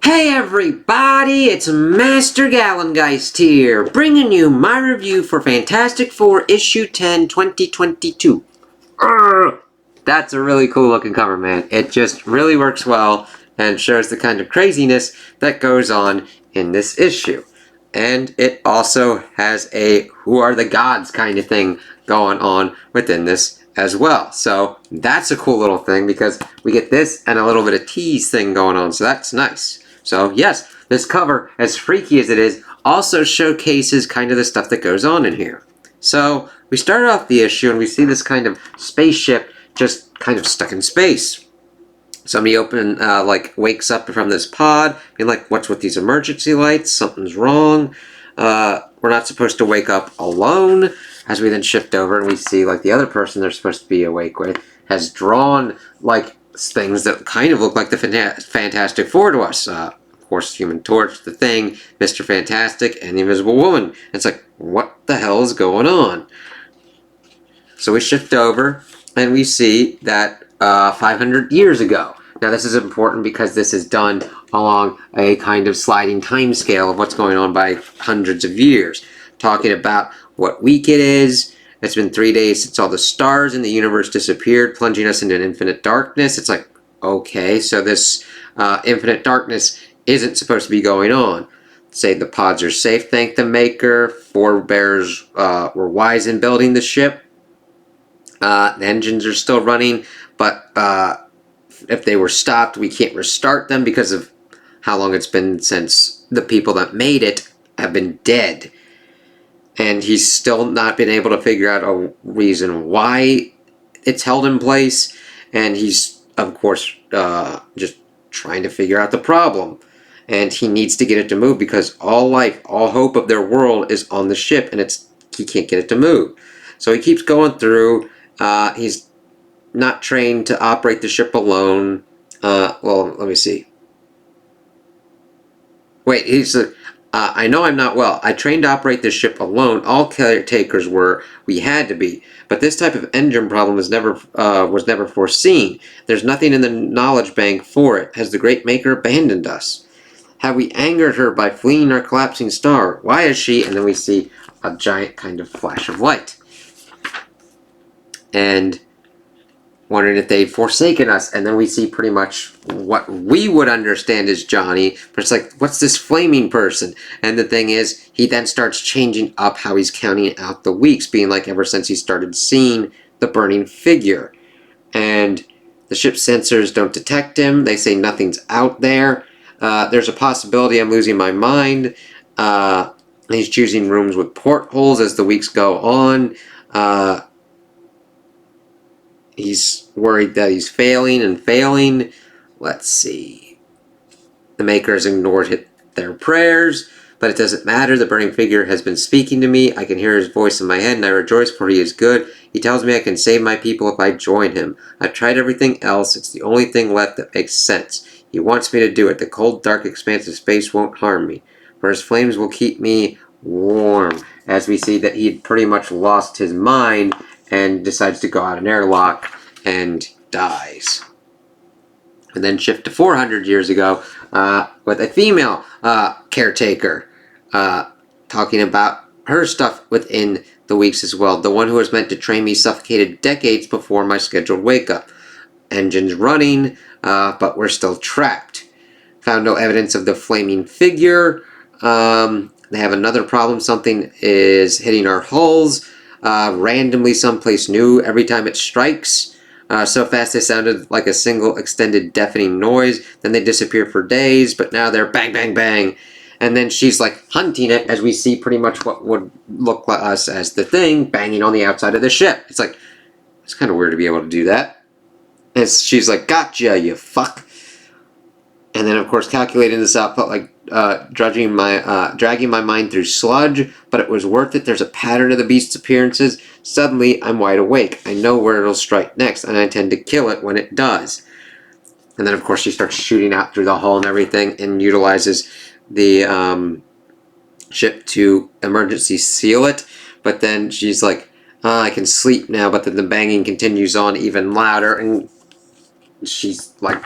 Hey everybody, it's Master Gallengeist here, bringing you my review for Fantastic Four Issue 10, 2022. That's a really cool looking cover, man. It just really works well and shows the kind of craziness that goes on in this issue. And it also has a who are the gods kind of thing going on within this as well. So that's a cool little thing because we get this and a little bit of tease thing going on, so that's nice. So yes, this cover, as freaky as it is, also showcases kind of the stuff that goes on in here. So we start off the issue and we see this kind of spaceship just kind of stuck in space. Somebody wakes up from this pod, being like, what's with these emergency lights? Something's wrong. We're not supposed to wake up alone. As we then shift over and we see like the other person they're supposed to be awake with has drawn like things that kind of look like the Fantastic Four to us. Of course, Human Torch, the Thing, Mr. Fantastic, and the Invisible Woman. It's like, what the hell is going on? So we shift over and we see that 500 years ago. Now this is important because this is done along a kind of sliding time scale of what's going on by hundreds of years. Talking about what week it is. It's been 3 days since all the stars in the universe disappeared, plunging us into an infinite darkness. It's like, okay, so this infinite darkness isn't supposed to be going on. Say the pods are safe, thank the maker. Forebears were wise in building the ship. The engines are still running, but if they were stopped, we can't restart them because of how long it's been since the people that made it have been dead. And he's still not been able to figure out a reason why it's held in place. And he's, of course, just trying to figure out the problem. And he needs to get it to move because all life, all hope of their world is on the ship, and he can't get it to move. So he keeps going through. He's not trained to operate the ship alone. Well, let me see. Wait, I know I'm not well. I trained to operate this ship alone. All caretakers were. We had to be. But this type of engine problem was never foreseen. There's nothing in the knowledge bank for it. Has the Great Maker abandoned us? Have we angered her by fleeing our collapsing star? Why is she? And then we see a giant kind of flash of light. And wondering if they've forsaken us, and then we see pretty much what we would understand as Johnny, but it's like, what's this flaming person? And the thing is, he then starts changing up how he's counting out the weeks, being like ever since he started seeing the burning figure. And the ship's sensors don't detect him, they say nothing's out there. There's a possibility I'm losing my mind. He's choosing rooms with portholes as the weeks go on. He's worried that he's failing. Let's see. The Maker has ignored their prayers, but it doesn't matter. The burning figure has been speaking to me. I can hear his voice in my head, and I rejoice, for he is good. He tells me I can save my people if I join him. I've tried everything else. It's the only thing left that makes sense. He wants me to do it. The cold, dark expanse of space won't harm me, for his flames will keep me warm. As we see that he'd pretty much lost his mind and decides to go out an airlock and dies. And then shift to 400 years ago with a female caretaker talking about her stuff within the weeks as well. The one who was meant to train me suffocated decades before my scheduled wake-up. Engines running, but we're still trapped. Found no evidence of the flaming figure. They have another problem. Something is hitting our hulls. Randomly someplace new every time it strikes. So fast they sounded like a single extended deafening noise. Then they disappear for days, but now they're bang, bang, bang. And then she's like hunting it, as we see pretty much what would look like us as the Thing banging on the outside of the ship. It's like, it's kind of weird to be able to do that. And she's like, gotcha, you fuck. And then, of course, calculating this out felt like dragging my mind through sludge, but it was worth it. There's a pattern of the beast's appearances. Suddenly, I'm wide awake. I know where it'll strike next, and I intend to kill it when it does. And then, of course, she starts shooting out through the hull and everything, and utilizes the ship to emergency seal it. But then she's like, I can sleep now, but then the banging continues on even louder, and she's like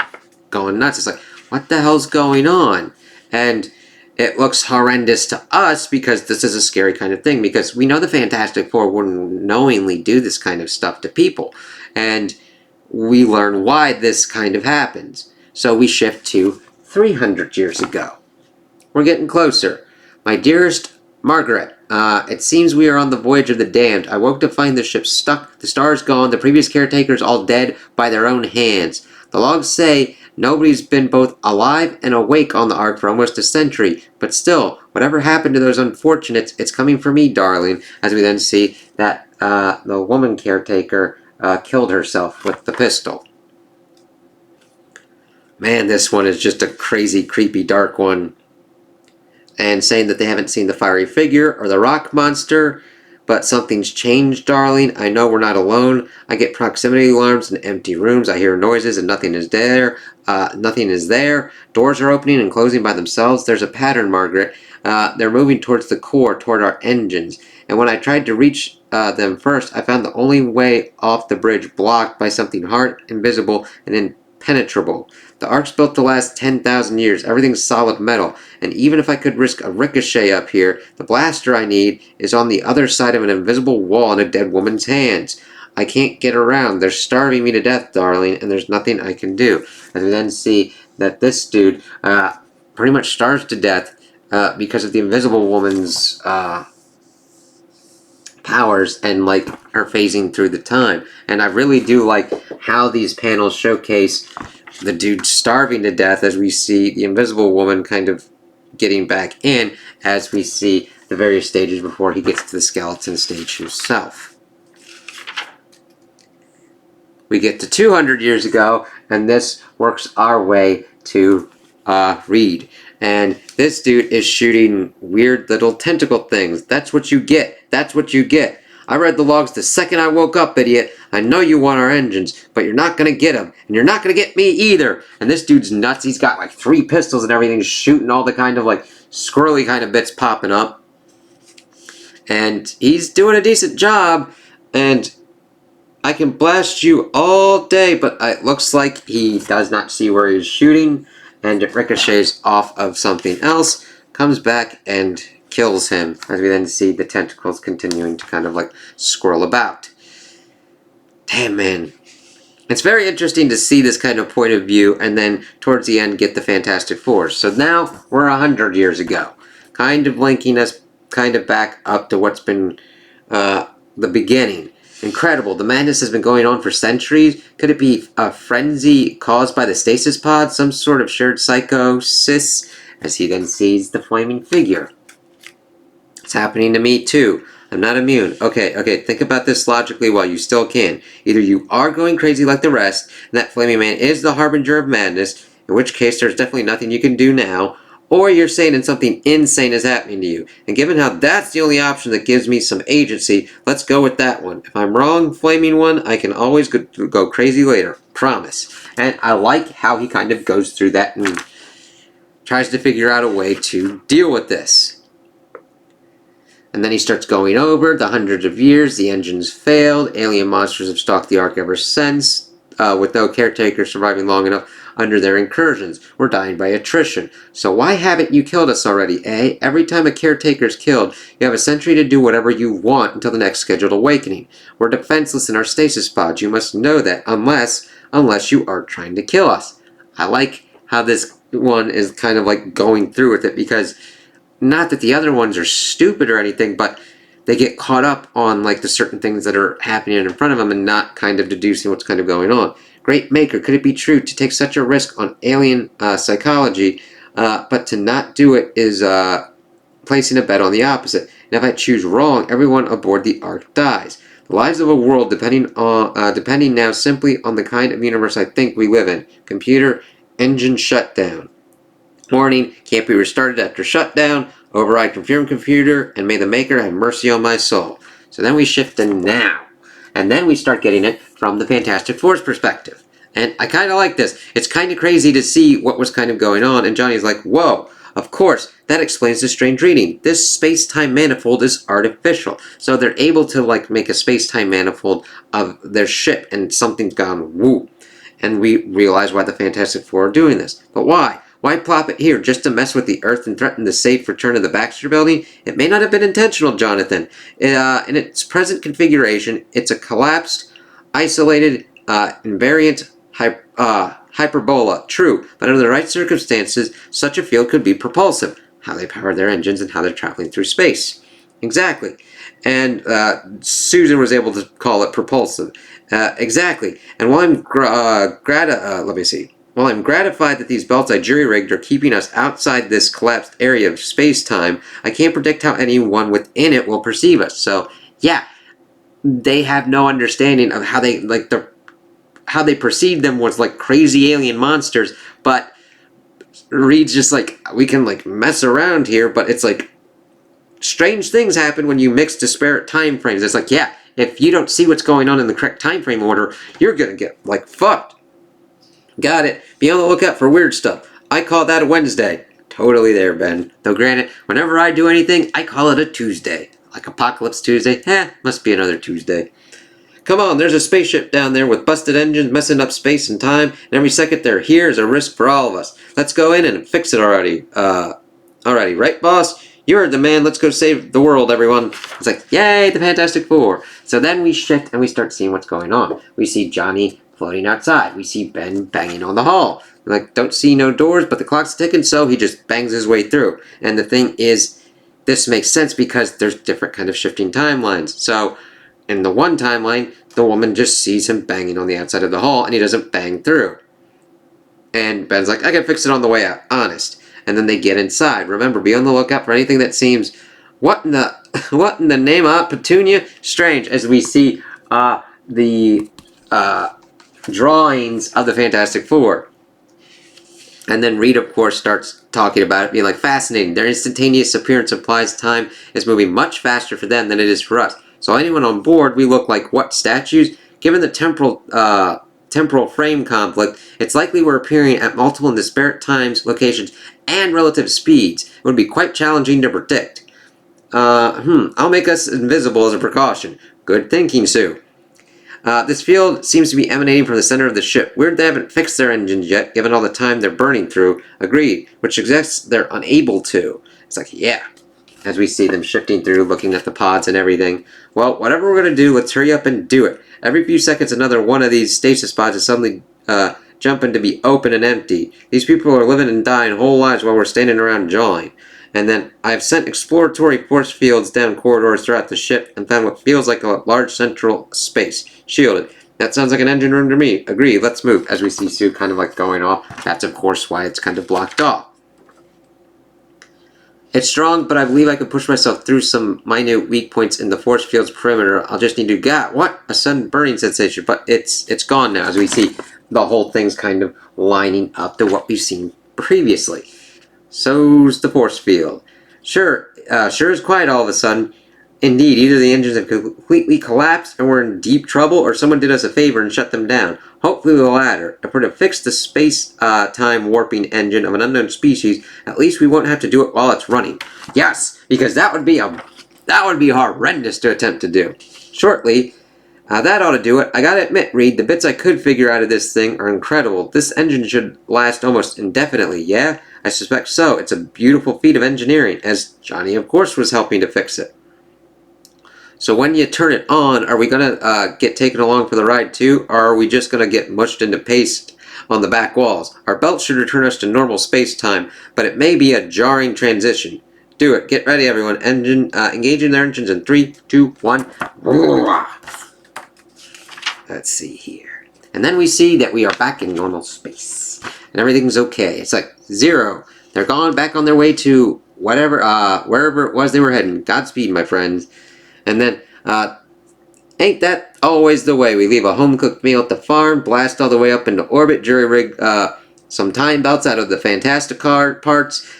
going nuts. It's like, what the hell's going on? And it looks horrendous to us because this is a scary kind of thing, because we know the Fantastic Four wouldn't knowingly do this kind of stuff to people. And we learn why this kind of happens. So we shift to 300 years ago. We're getting closer. My dearest Margaret, it seems we are on the voyage of the damned. I woke to find the ship stuck, the stars gone, the previous caretakers all dead by their own hands. The logs say nobody's been both alive and awake on the Ark for almost a century, but still, whatever happened to those unfortunates, it's coming for me, darling, as we then see that the woman caretaker killed herself with the pistol. Man, this one is just a crazy, creepy, dark one. And saying that they haven't seen the fiery figure or the rock monster, but something's changed, darling. I know we're not alone. I get proximity alarms in empty rooms. I hear noises and nothing is there. Nothing is there. Doors are opening and closing by themselves. There's a pattern, Margaret. They're moving towards the core, toward our engines. And when I tried to reach them first, I found the only way off the bridge blocked by something hard, invisible, and impenetrable. The Ark's built to last 10,000 years. Everything's solid metal. And even if I could risk a ricochet up here, the blaster I need is on the other side of an invisible wall in a dead woman's hands. I can't get around. They're starving me to death, darling, and there's nothing I can do. As we then see that this dude pretty much starves to death because of the invisible woman's powers and like her phasing through the time. And I really do like how these panels showcase the dude starving to death as we see the invisible woman kind of getting back in as we see the various stages before he gets to the skeleton stage himself. We get to 200 years ago, and this works our way to Reed. And this dude is shooting weird little tentacle things. That's what you get. That's what you get. I read the logs the second I woke up, idiot. I know you want our engines, but you're not going to get them. And you're not going to get me either. And this dude's nuts. He's got like 3 pistols and everything, shooting all the kind of like squirrely kind of bits popping up. And he's doing a decent job. And I can blast you all day, but it looks like he does not see where he's shooting. And it ricochets off of something else, comes back and kills him, as we then see the tentacles continuing to kind of like swirl about. Damn, man. It's very interesting to see this kind of point of view, and then towards the end get the Fantastic Four. So now we're 100 years ago, kind of linking us kind of back up to what's been the beginning. Incredible. The madness has been going on for centuries. Could it be a frenzy caused by the stasis pod? Some sort of shared psychosis? As he then sees the flaming figure. It's happening to me too. I'm not immune. Okay, think about this logically while you still can. Either you are going crazy like the rest, and that flaming man is the harbinger of madness, in which case there's definitely nothing you can do now, or you're sane and something insane is happening to you. And given how that's the only option that gives me some agency, let's go with that one. If I'm wrong, flaming one, I can always go crazy later. Promise. And I like how he kind of goes through that and tries to figure out a way to deal with this. And then he starts going over the hundreds of years. The engines failed. Alien monsters have stalked the Ark ever since, with no caretaker surviving long enough under their incursions. We're dying by attrition. So why haven't you killed us already, eh? Every time a caretaker's killed, you have a century to do whatever you want until the next scheduled awakening. We're defenseless in our stasis pods. You must know that, unless you are trying to kill us. I like how this one is kind of like going through with it, because not that the other ones are stupid or anything, but they get caught up on like the certain things that are happening in front of them and not kind of deducing what's kind of going on. Great maker, could it be true to take such a risk on alien psychology, but to not do it is placing a bet on the opposite. And if I choose wrong, everyone aboard the Ark dies. The lives of a world depending now simply on the kind of universe I think we live in. Computer, engine shutdown. Warning, can't be restarted after shutdown. Override confirm computer, and may the maker have mercy on my soul. So then we shift to now. And then we start getting it from the Fantastic Four's perspective. And I kind of like this. It's kind of crazy to see what was kind of going on. And Johnny's like, whoa, of course, that explains the strange reading. This space-time manifold is artificial. So they're able to like make a space-time manifold of their ship, and something's gone woo. And we realize why the Fantastic Four are doing this. But why? Why plop it here just to mess with the Earth and threaten the safe return of the Baxter Building? It may not have been intentional, Jonathan. In its present configuration, it's a collapsed, isolated, invariant hyperbola. True, but under the right circumstances, such a field could be propulsive. How they power their engines and how they're traveling through space. Exactly. And Susan was able to call it propulsive. Exactly. And while I'm While I'm gratified that these belts I jury-rigged are keeping us outside this collapsed area of space-time, I can't predict how anyone within it will perceive us. So, yeah, they have no understanding of how they how they perceive them was like crazy alien monsters. But Reed's just like, we can like mess around here, but it's like strange things happen when you mix disparate time frames. It's like, yeah, if you don't see what's going on in the correct time frame order, you're gonna get like fucked. Got it. Be on the lookout for weird stuff. I call that a Wednesday. Totally there, Ben. Though granted, whenever I do anything, I call it a Tuesday. Like Apocalypse Tuesday. Must be another Tuesday. Come on, there's a spaceship down there with busted engines messing up space and time, and every second they're here is a risk for all of us. Let's go in and fix it already. Alrighty, right, boss? You heard the man. Let's go save the world, everyone. It's like, yay, the Fantastic Four. So then we shift and we start seeing what's going on. We see Johnny floating outside. We see Ben banging on the hall. Like, don't see no doors, but the clock's ticking, so he just bangs his way through. And the thing is, this makes sense because there's different kind of shifting timelines. So, in the one timeline, the woman just sees him banging on the outside of the hall, and he doesn't bang through. And Ben's like, I can fix it on the way out, honest. And then they get inside. Remember, be on the lookout for anything that seems, what in the name of Petunia? Strange, as we see the drawings of the Fantastic Four. And then Reed, of course, starts talking about it, being like, fascinating. Their instantaneous appearance implies time is moving much faster for them than it is for us. So anyone on board, we look like what, statues? Given the temporal frame conflict, it's likely we're appearing at multiple and disparate times, locations, and relative speeds. It would be quite challenging to predict. I'll make us invisible as a precaution. Good thinking, Sue. This field seems to be emanating from the center of the ship. Weird they haven't fixed their engines yet, given all the time they're burning through. Agreed, which suggests they're unable to. It's like, yeah. As we see them shifting through, looking at the pods and everything. Well, whatever we're going to do, let's hurry up and do it. Every few seconds, another one of these stasis pods is suddenly jumping to be open and empty. These people are living and dying whole lives while we're standing around jawing. And then I've sent exploratory force fields down corridors throughout the ship and found what feels like a large central space, shielded. That sounds like an engine room to me. Agree, let's move. As we see Sue kind of like going off. That's of course why it's kind of blocked off. It's strong, but I believe I can push myself through some minute weak points in the force field's perimeter. I'll just need to get what? A sudden burning sensation, but it's gone now, as we see the whole thing's kind of lining up to what we've seen previously. So's the force field. Sure is quiet all of a sudden. Indeed, either the engines have completely collapsed and we're in deep trouble, or someone did us a favor and shut them down. Hopefully the latter. If we're to fix the space-time warping engine of an unknown species, at least we won't have to do it while it's running. Yes, because that would be horrendous to attempt to do. Shortly, that ought to do it. I gotta admit, Reed, the bits I could figure out of this thing are incredible. This engine should last almost indefinitely, yeah? I suspect so. It's a beautiful feat of engineering, as Johnny, of course, was helping to fix it. So when you turn it on, are we going to get taken along for the ride too, or are we just going to get mushed into paste on the back walls? Our belt should return us to normal space-time, but it may be a jarring transition. Do it. Get ready, everyone. Engaging their engines in 3, 2, 1. Let's see here. And then we see that we are back in normal space. And everything's okay. It's like 0. They're gone back on their way to whatever, wherever it was they were heading. Godspeed, my friends. And then, ain't that always the way? We leave a home-cooked meal at the farm, blast all the way up into orbit, jury-rig some time belts out of the Fantastic parts,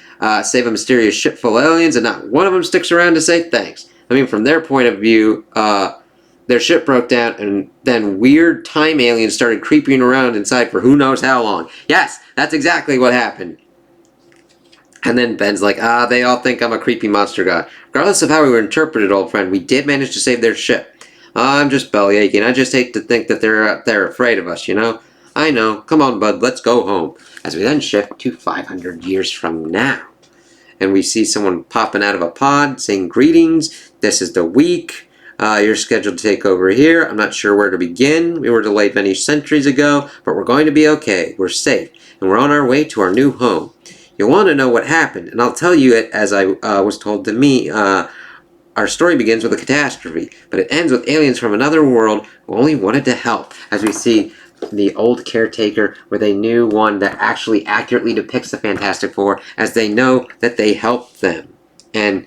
save a mysterious ship full of aliens, and not one of them sticks around to say thanks. I mean, from their point of view, their ship broke down, and then weird time aliens started creeping around inside for who knows how long. Yes, that's exactly what happened. And then Ben's like, they all think I'm a creepy monster god. Regardless of how we were interpreted, old friend, we did manage to save their ship. I'm just bellyaching. I just hate to think that they're afraid of us, you know? I know. Come on, bud, let's go home. As we then shift to 500 years from now. And we see someone popping out of a pod saying, "Greetings, this is the week. You're scheduled to take over here. I'm not sure where to begin. We were delayed many centuries ago, but we're going to be okay. We're safe, and we're on our way to our new home. You'll want to know what happened, and I'll tell you it as I was told to me. Our story begins with a catastrophe, but it ends with aliens from another world who only wanted to help." As we see the old caretaker with a new one that actually accurately depicts the Fantastic Four, as they know that they helped them. And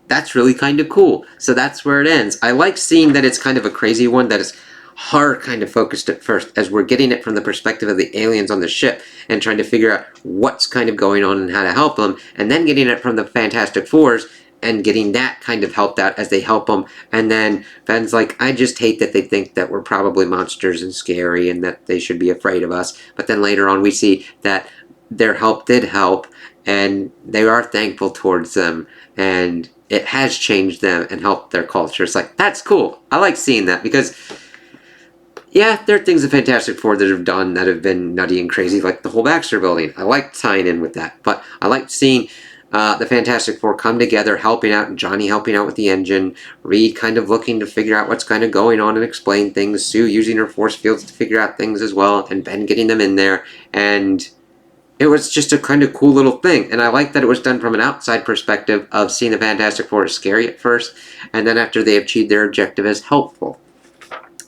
that's really kind of cool. So that's where it ends. I like seeing that it's kind of a crazy one that is horror kind of focused at first, as we're getting it from the perspective of the aliens on the ship and trying to figure out what's kind of going on and how to help them, and then getting it from the Fantastic Fours and getting that kind of helped out as they help them. And then Ben's like, I just hate that they think that we're probably monsters and scary and that they should be afraid of us. But then later on we see that their help did help, and they are thankful towards them, and it has changed them and helped their culture. It's like, that's cool. I like seeing that, because yeah, there are things the Fantastic Four that have done that have been nutty and crazy, like the whole Baxter building. I like tying in with that, but I like seeing the Fantastic Four come together, helping out, and Johnny helping out with the engine, Reed kind of looking to figure out what's kind of going on and explain things, Sue using her force fields to figure out things as well, and Ben getting them in there, and it was just a kind of cool little thing. And I like that it was done from an outside perspective of seeing the Fantastic Four as scary at first, and then after they achieved their objective as helpful.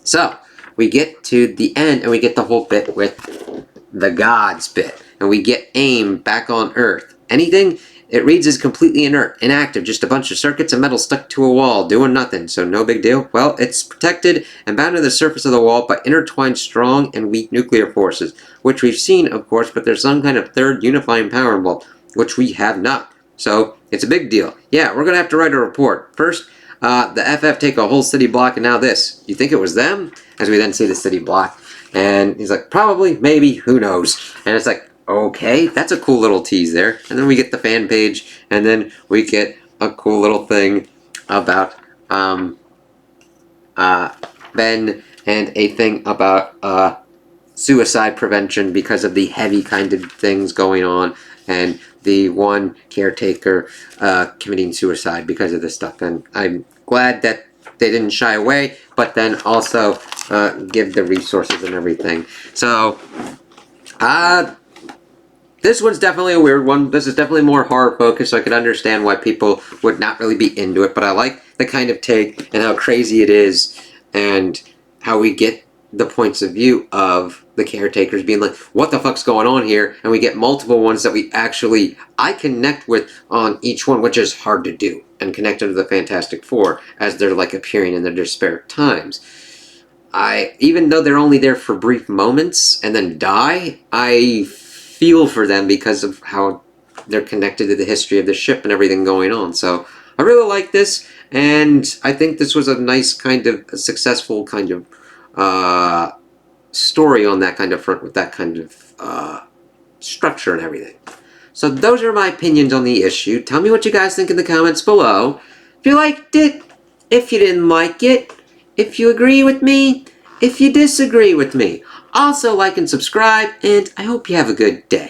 So we get to the end, and we get the whole bit with the gods bit, and we get AIM back on Earth. Anything it reads as completely inert, inactive, just a bunch of circuits and metal stuck to a wall, doing nothing, so no big deal. Well, it's protected and bound to the surface of the wall by intertwined strong and weak nuclear forces, which we've seen, of course, but there's some kind of third unifying power involved, which we have not. So it's a big deal. Yeah, we're going to have to write a report. First, the FF take a whole city block, and now this. You think it was them? As we then see the city block. And he's like, probably, maybe, who knows? And it's like, okay, that's a cool little tease there. And then we get the fan page, and then we get a cool little thing about Ben, and a thing about suicide prevention because of the heavy kind of things going on, and the one caretaker committing suicide because of this stuff. And I'm glad that they didn't shy away, but then also give the resources and everything. So, this one's definitely a weird one. This is definitely more horror focused, so I can understand why people would not really be into it. But I like the kind of take and how crazy it is, and how we get the points of view of the caretakers being like, what the fuck's going on here? And we get multiple ones that I connect with on each one, which is hard to do, and connect to the Fantastic Four as they're like appearing in their spare times. Even though they're only there for brief moments and then die, I feel for them because of how they're connected to the history of the ship and everything going on. So I really like this, and I think this was a nice kind of a successful kind of story on that kind of front, with that kind of structure and everything. So those are my opinions on the issue. Tell me what you guys think in the comments below. If you liked it, if you didn't like it, if you agree with me, if you disagree with me. Also like and subscribe, and I hope you have a good day.